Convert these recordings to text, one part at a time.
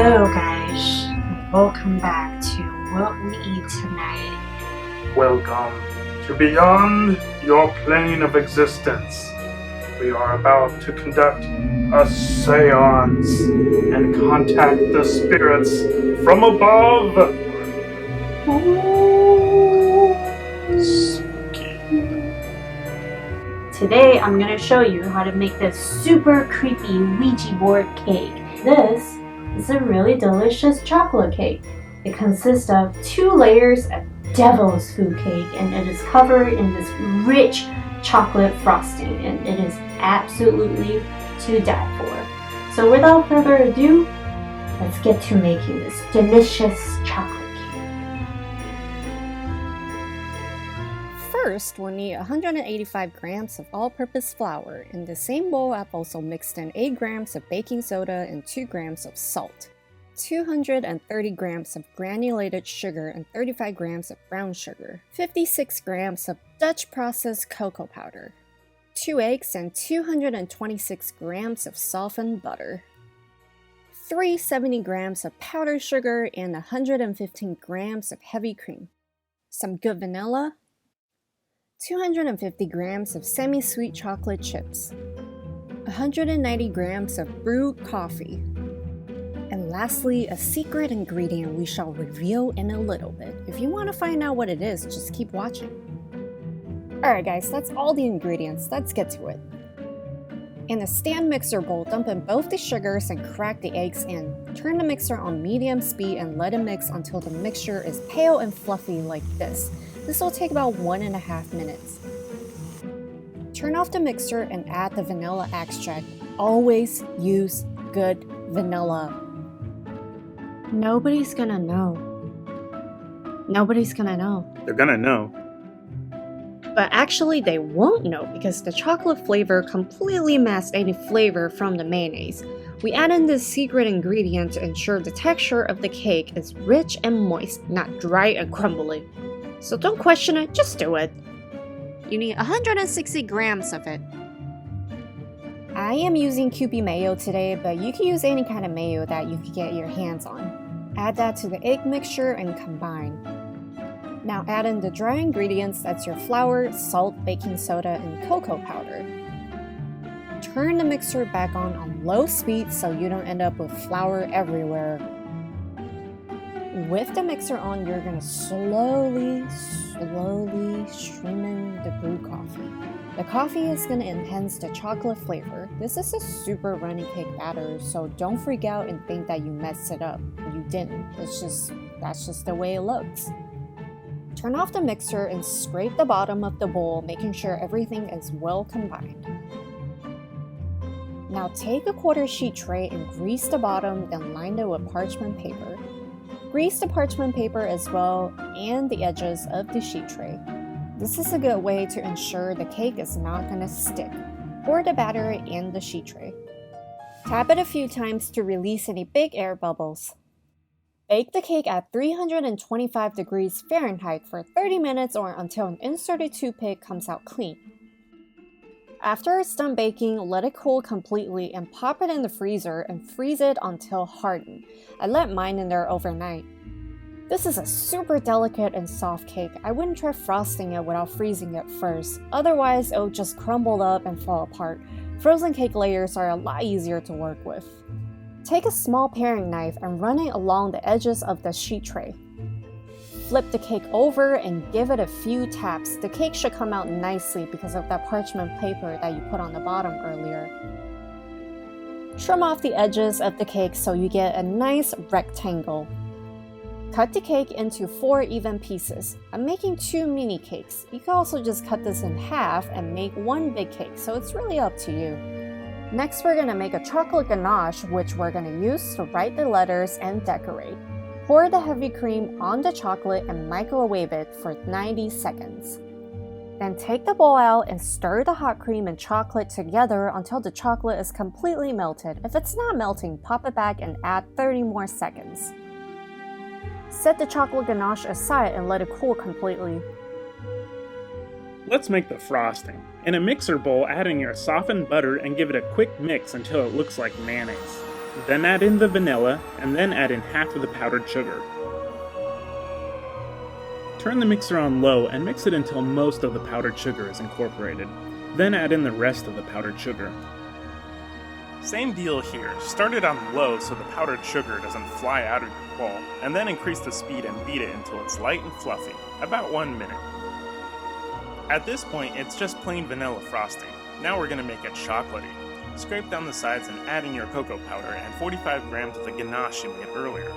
Hello guys, welcome back to what we eat tonight. Welcome to Beyond Your Plane of Existence. We are about to conduct a seance and contact the spirits from above. Ooh, today I'm going to show you how to make this super creepy Ouija board cake. This is a really delicious chocolate cake. It consists of 2 layers of devil's food cake, and it is covered in this rich chocolate frosting, and it is absolutely to die for. So without further ado, let's get to making this delicious chocolate cake. First, we'll need 185 grams of all-purpose flour. In the same bowl, I've also mixed in 8 grams of baking soda and 2 grams of salt, 230 grams of granulated sugar and 35 grams of brown sugar, 56 grams of Dutch processed cocoa powder, 2 eggs and 226 grams of softened butter, 370 grams of powdered sugar and 115 grams of heavy cream, some good vanilla, 250 grams of semi-sweet chocolate chips, 190 grams of brewed coffee, and lastly, a secret ingredient we shall reveal in a little bit. If you want to find out what it is, just keep watching. Alright guys, that's all the ingredients. Let's get to it. In a stand mixer bowl, dump in both the sugars and crack the eggs in. Turn the mixer on medium speed and let it mix until the mixture is pale and fluffy like this. This will take about 1.5 minutes. Turn off the mixer and add the vanilla extract. Always use good vanilla. Nobody's gonna know. Nobody's gonna know. They're gonna know. But actually they won't know because the chocolate flavor completely masked any flavor from the mayonnaise. We add in this secret ingredient to ensure the texture of the cake is rich and moist, not dry and crumbly. So don't question it, just do it. You need 160 grams of it. I am using Kewpie mayo today, but you can use any kind of mayo that you can get your hands on. Add that to the egg mixture and combine. Now add in the dry ingredients, that's your flour, salt, baking soda, and cocoa powder. Turn the mixer back on low speed so you don't end up with flour everywhere. With the mixer on, you're going to slowly stream in the brewed coffee. The coffee is going to enhance the chocolate flavor. This is a super runny cake batter, so don't freak out and think that you messed it up. You didn't. That's just the way it looks. Turn off the mixer and scrape the bottom of the bowl, making sure everything is well combined. Now take a quarter sheet tray and grease the bottom, then line it with parchment paper. Grease the parchment paper as well and the edges of the sheet tray. This is a good way to ensure the cake is not going to stick. Pour the batter in the sheet tray. Tap it a few times to release any big air bubbles. Bake the cake at 325 degrees Fahrenheit for 30 minutes or until an inserted toothpick comes out clean. After it's done baking, let it cool completely and pop it in the freezer and freeze it until hardened. I let mine in there overnight. This is a super delicate and soft cake. I wouldn't try frosting it without freezing it first, otherwise it'll just crumble up and fall apart. Frozen cake layers are a lot easier to work with. Take a small paring knife and run it along the edges of the sheet tray. Flip the cake over and give it a few taps. The cake should come out nicely because of that parchment paper that you put on the bottom earlier. Trim off the edges of the cake so you get a nice rectangle. Cut the cake into 4 even pieces. I'm making 2 mini cakes. You can also just cut this in half and make 1 big cake, so it's really up to you. Next, we're going to make a chocolate ganache, which we're going to use to write the letters and decorate. Pour the heavy cream on the chocolate and microwave it for 90 seconds. Then take the bowl out and stir the hot cream and chocolate together until the chocolate is completely melted. If it's not melting, pop it back and add 30 more seconds. Set the chocolate ganache aside and let it cool completely. Let's make the frosting. In a mixer bowl, add in your softened butter and give it a quick mix until it looks like mayonnaise. Then add in the vanilla, and then add in half of the powdered sugar. Turn the mixer on low and mix it until most of the powdered sugar is incorporated. Then add in the rest of the powdered sugar. Same deal here. Start it on low so the powdered sugar doesn't fly out of your bowl, and then increase the speed and beat it until it's light and fluffy, about 1 minute. At this point, it's just plain vanilla frosting. Now we're going to make it chocolatey. Scrape down the sides and add in your cocoa powder and 45 grams of the ganache you made earlier.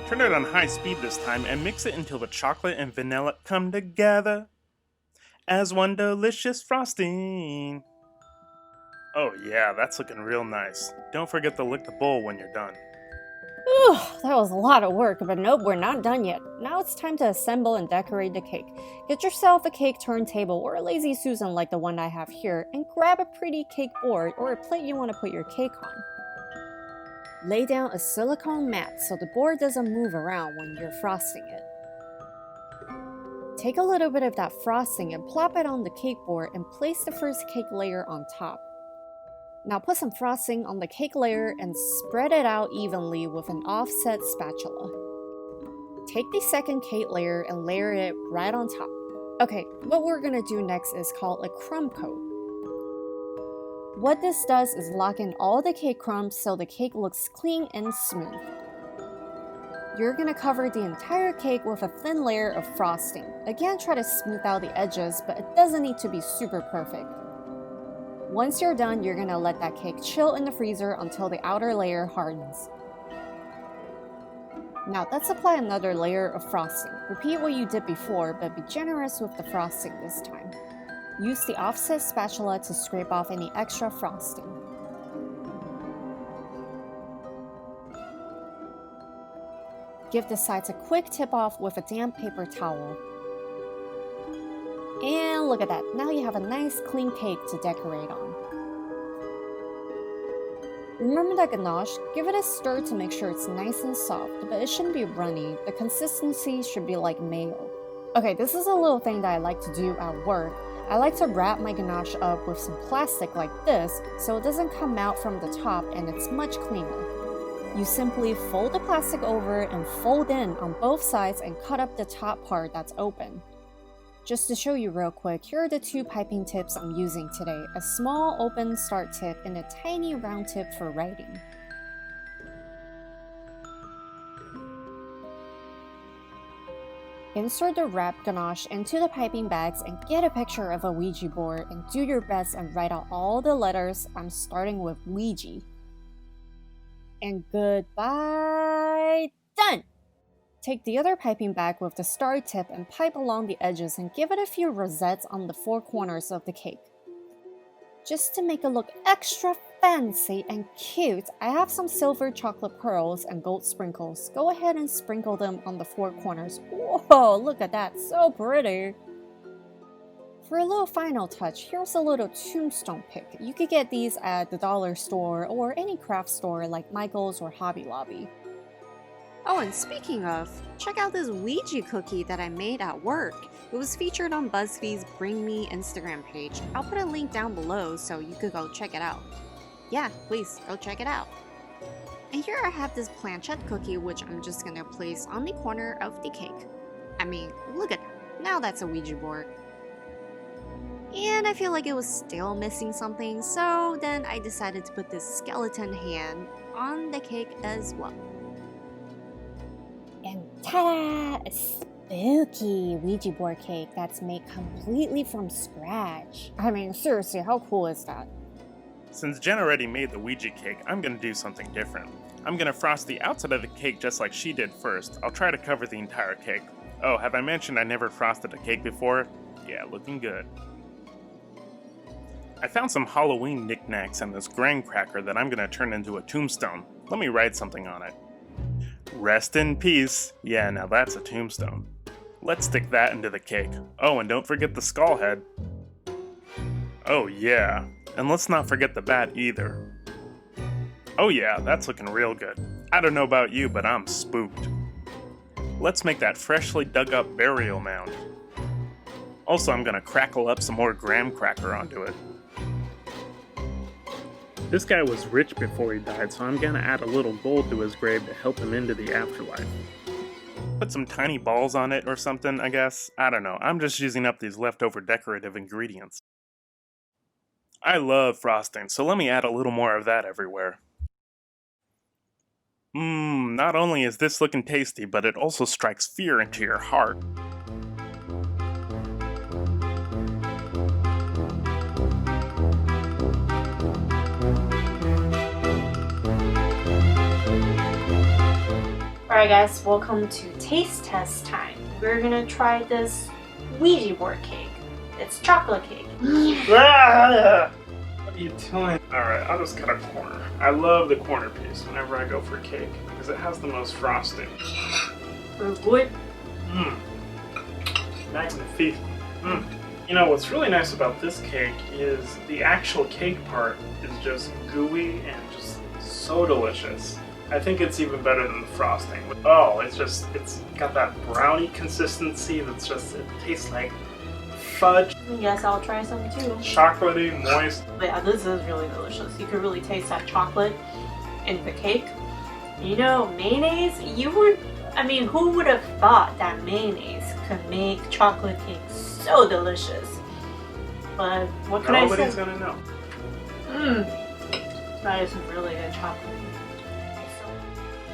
Turn it on high speed this time and mix it until the chocolate and vanilla come together as one delicious frosting. Oh yeah, that's looking real nice. Don't forget to lick the bowl when you're done. Whew, that was a lot of work, but nope, we're not done yet. Now it's time to assemble and decorate the cake. Get yourself a cake turntable or a Lazy Susan like the one I have here, and grab a pretty cake board or a plate you want to put your cake on. Lay down a silicone mat so the board doesn't move around when you're frosting it. Take a little bit of that frosting and plop it on the cake board and place the first cake layer on top. Now put some frosting on the cake layer and spread it out evenly with an offset spatula. Take the second cake layer and layer it right on top. Okay, what we're gonna do next is called a crumb coat. What this does is lock in all the cake crumbs so the cake looks clean and smooth. You're gonna cover the entire cake with a thin layer of frosting. Again, try to smooth out the edges, but it doesn't need to be super perfect. Once you're done, you're gonna let that cake chill in the freezer until the outer layer hardens. Now let's apply another layer of frosting. Repeat what you did before, but be generous with the frosting this time. Use the offset spatula to scrape off any extra frosting. Give the sides a quick tip off with a damp paper towel. And look at that, now you have a nice clean cake to decorate on. Remember that ganache? Give it a stir to make sure it's nice and soft, but it shouldn't be runny. The consistency should be like mayo. Okay, this is a little thing that I like to do at work. I like to wrap my ganache up with some plastic like this so it doesn't come out from the top and it's much cleaner. You simply fold the plastic over and fold in on both sides and cut up the top part that's open. Just to show you real quick, here are the two piping tips I'm using today, a small open start tip and a tiny round tip for writing. Insert the wrapped ganache into the piping bags and get a picture of a Ouija board and do your best and write out all the letters. I'm starting with Ouija. And goodbye, done! Take the other piping bag with the star tip and pipe along the edges and give it a few rosettes on the four corners of the cake. Just to make it look extra fancy and cute, I have some silver chocolate pearls and gold sprinkles. Go ahead and sprinkle them on the four corners. Whoa, look at that, so pretty! For a little final touch, here's a little tombstone pick. You could get these at the dollar store or any craft store like Michael's or Hobby Lobby. Oh, and speaking of, check out this Ouija cookie that I made at work. It was featured on BuzzFeed's Bring Me Instagram page. I'll put a link down below so you could go check it out. Yeah, please, go check it out. And here I have this planchette cookie which I'm just gonna place on the corner of the cake. I mean, look at that. Now that's a Ouija board. And I feel like it was still missing something, so then I decided to put this skeleton hand on the cake as well. And ta-da! A spooky Ouija board cake that's made completely from scratch. I mean, seriously, how cool is that? Since Jen already made the Ouija cake, I'm gonna do something different. I'm gonna frost the outside of the cake just like she did first. I'll try to cover the entire cake. Oh, have I mentioned I never frosted a cake before? Yeah, looking good. I found some Halloween knickknacks and this graham cracker that I'm gonna turn into a tombstone. Let me write something on it. Rest in peace. Yeah, now that's a tombstone. Let's stick that into the cake. Oh, and don't forget the skull head. Oh yeah, and let's not forget the bat either. Oh yeah, that's looking real good. I don't know about you, but I'm spooked. Let's make that freshly dug up burial mound. Also, I'm gonna crackle up some more graham cracker onto it. This guy was rich before he died, so I'm gonna add a little gold to his grave to help him into the afterlife. Put some tiny balls on it or something, I guess. I don't know, I'm just using up these leftover decorative ingredients. I love frosting, so let me add a little more of that everywhere. Not only is this looking tasty, but it also strikes fear into your heart. Alright guys, welcome to taste test time. We're gonna try this Ouija board cake. It's chocolate cake. What are you doing? Alright, I'll just cut a corner. I love the corner piece whenever I go for cake because it has the most frosting. Good. Magnifique. You know, what's really nice about this cake is the actual cake part is just gooey and just so delicious. I think it's even better than the frosting. Oh, it's got that brownie consistency that's just, it tastes like fudge. Yes, I'll try some too. Chocolatey, moist. But yeah, this is really delicious. You can really taste that chocolate in the cake. You know, mayonnaise, who would have thought that mayonnaise could make chocolate cake so delicious? But what can I say? Nobody's gonna know. That is some really good chocolate.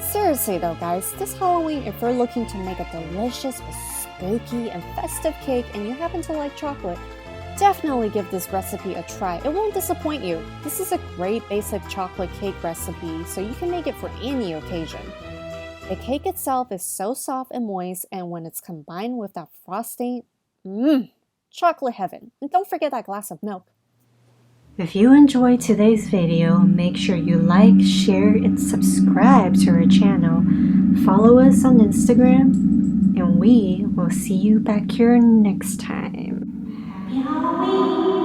Seriously though guys, this Halloween if you're looking to make a delicious but spooky and festive cake and you happen to like chocolate, definitely give this recipe a try. It won't disappoint you. This is a great basic chocolate cake recipe so you can make it for any occasion. The cake itself is so soft and moist, and when it's combined with that frosting, chocolate heaven. And don't forget that glass of milk. If you enjoyed today's video, make sure you like, share, and subscribe to our channel. Follow us on Instagram, and we will see you back here next time. Happy Halloween!